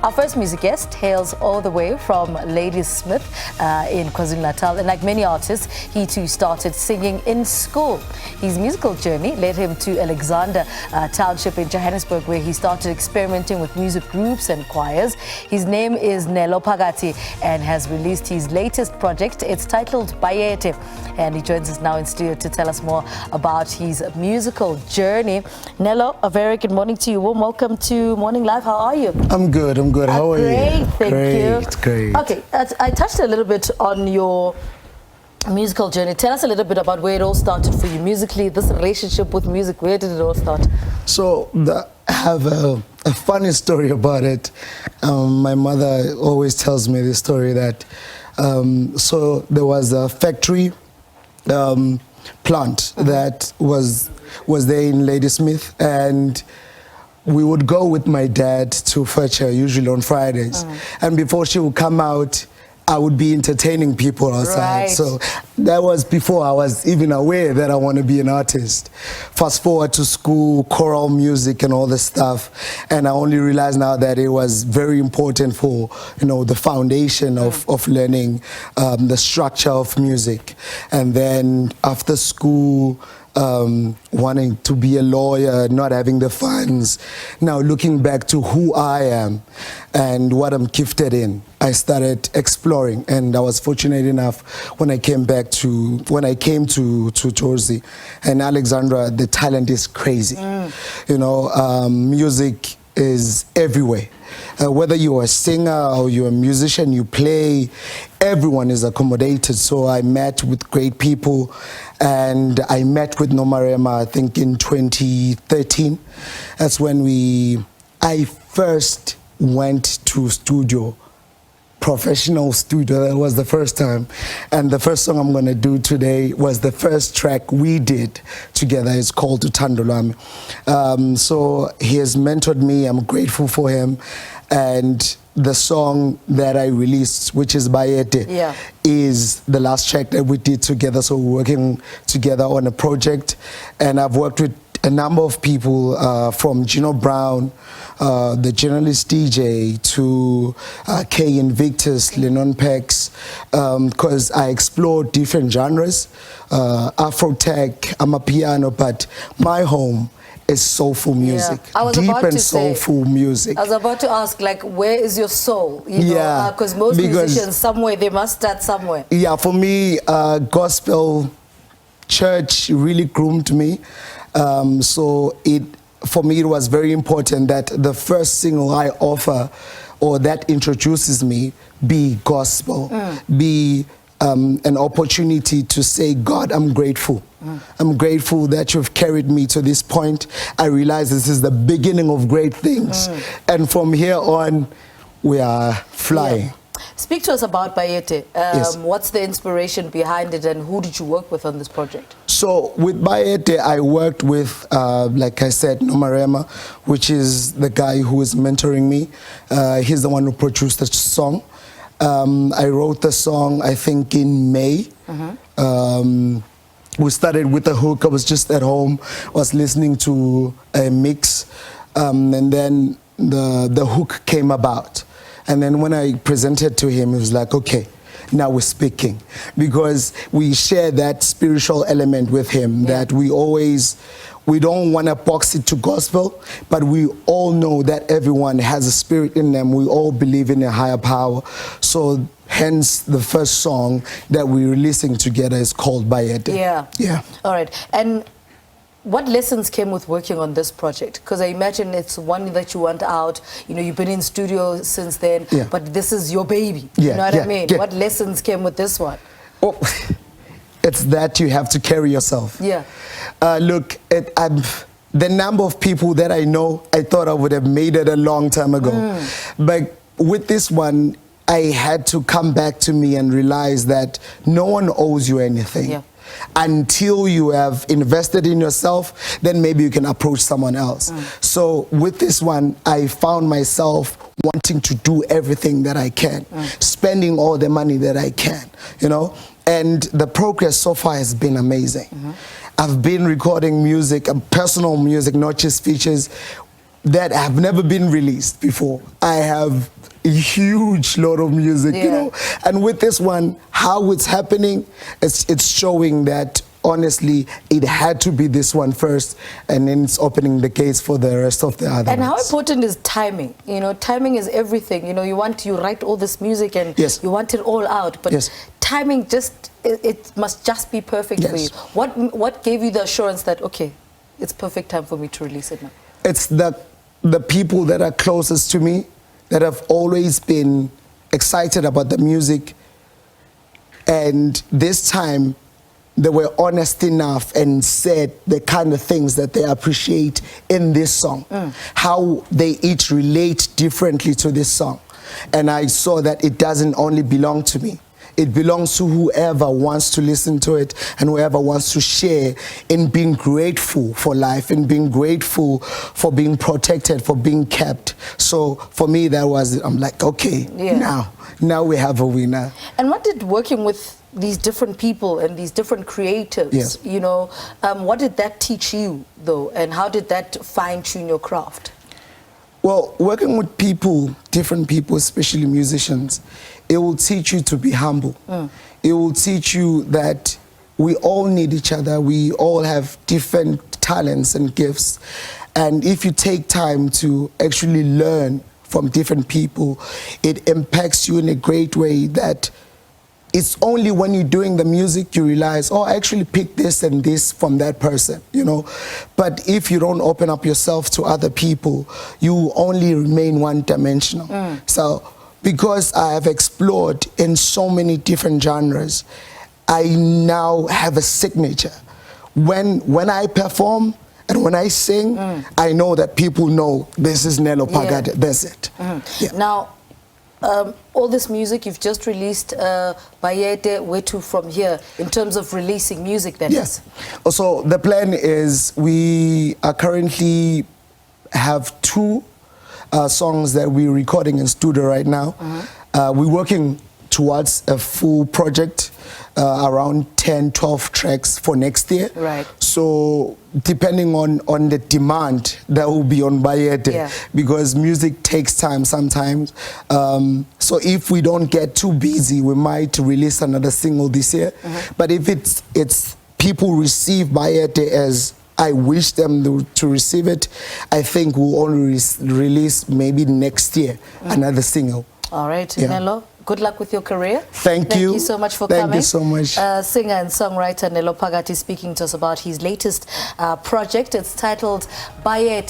Our first music guest hails all the way from Ladysmith in KwaZulu-Natal, and like many artists, he too started singing in school. His musical journey led him to Alexandra township in Johannesburg, where he started experimenting with music groups and choirs. His name is Nelo Phakade and has released his latest project. It's titled Bayede, and he joins us now in studio to tell us more about his musical journey. Nelo, a very good morning to you. Warm welcome to Morning Live. How are you? I'm good. How are you? Great, thank you. Great. Okay, I touched a little bit on your musical journey. Tell us a little bit about where it all started for you musically, this relationship with music. Where did it all start? So I have a funny story about it. My mother always tells me this story that so there was a factory plant that was there in Ladysmith, and we would go with my dad to fetch her, usually on Fridays. And before she would come out, I would be entertaining people outside. Right. So that was before I was even aware that I want to be an artist. Fast forward to school, choral music and all this stuff. And I only realized now that it was very important for, the foundation of learning the structure of music. And then after school, wanting to be a lawyer, not having the funds. Now looking back to who I am and what I'm gifted in, I started exploring, and I was fortunate enough when I came to Jersey and Alexandra, the talent is crazy. Music is everywhere. Whether you're a singer or you're a musician, you play, everyone is accommodated. So I met with great people, and I met with Nomarema, I think in 2013. That's when I first went to studio, professional studio. That was the first time. And the first song I'm going to do today was the first track we did together. It's called Uthando Lwami. So he has mentored me. I'm grateful for him. And the song that I released, which is Bayede, is the last track that we did together. So we're working together on a project. And I've worked with a number of people, from Gino Brown, the journalist DJ, to K Invictus, Lennon Pex, because I explore different genres, Afro-tech, Amapiano, but my home is soulful music, deep and soulful music. I was about to ask, like, where is your soul? Because most musicians, somewhere, they must start somewhere. Yeah, for me, gospel church really groomed me. For me, it was very important that the first single I offer, or that introduces me, be gospel, be an opportunity to say, God, I'm grateful. I'm grateful that you've carried me to this point. I realize this is the beginning of great things. And from here on, we are flying. Yeah. Speak to us about Bayede. Yes. What's the inspiration behind it, and who did you work with on this project? So with Bayede, I worked with, like I said, Nomarema, which is the guy who is mentoring me. He's the one who produced the song. I wrote the song, I think, in May. We started with the hook. I was just at home, was listening to a mix, and then the hook came about. And then when I presented to him, he was like, okay, now we're speaking. Because we share that spiritual element with him, that we don't want to box it to gospel, but we all know that everyone has a spirit in them. We all believe in a higher power. So hence the first song that we're releasing together is called Bayede. Yeah. All right. And what lessons came with working on this project? Because I imagine it's one that you want out. You've been in studio since then, but this is your baby. You know what I mean? What lessons came with this one? Oh, it's that you have to carry yourself. Look, the number of people that I know, I thought I would have made it a long time ago. But with this one, I had to come back to me and realize that no one owes you anything. Until you have invested in yourself, then maybe you can approach someone else. So with this one, I found myself wanting to do everything that I can, spending all the money that I can, and the progress so far has been amazing. I've been recording music, personal music, not just features, that have never been released before. I have a huge lot of music, you know, and with this one, how it's happening, it's showing that honestly it had to be this one first, and then it's opening the gates for the rest of the other And ones. how important is timing? You know, timing is everything. You know, you write all this music and you want it all out, but timing it must just be perfect for you. What gave you the assurance that, okay, it's perfect time for me to release it now? It's the people that are closest to me, that have always been excited about the music, and this time they were honest enough and said the kind of things that they appreciate in this song, how they each relate differently to this song. And I saw that it doesn't only belong to me. It belongs to whoever wants to listen to it and whoever wants to share in being grateful for life, and being grateful for being protected, for being kept. So for me, that was, I'm like, okay, now we have a winner. And what did working with these different people and these different creatives, you know, what did that teach you though? And how did that fine tune your craft? Well, working with people, different people, especially musicians, it will teach you to be humble. It will teach you that we all need each other. We all have different talents and gifts. And if you take time to actually learn from different people, it impacts you in a great way that it's only when you're doing the music you realize, oh, I actually picked this and this from that person, you know. But if you don't open up yourself to other people, you only remain one-dimensional. So because I have explored in so many different genres, I now have a signature. When I perform and when I sing, I know that people know this is Nelo Phakade, that's it. Now, all this music you've just released, Bayede, where to from here in terms of releasing music? That is. So the plan is we are currently have 2 songs that we're recording in studio right now. We're working towards a full project, around 10, 12 tracks for next year. Right. So depending on the demand, that will be on Bayede, because music takes time sometimes. So if we don't get too busy, we might release another single this year. But if it's people receive Bayede as I wish them to receive it, I think we'll only release maybe next year another single. All right, Nelo, good luck with your career. Thank you. Thank you so much for coming. Thank you so much. Singer and songwriter Nelo Phakade speaking to us about his latest project. It's titled Bayede.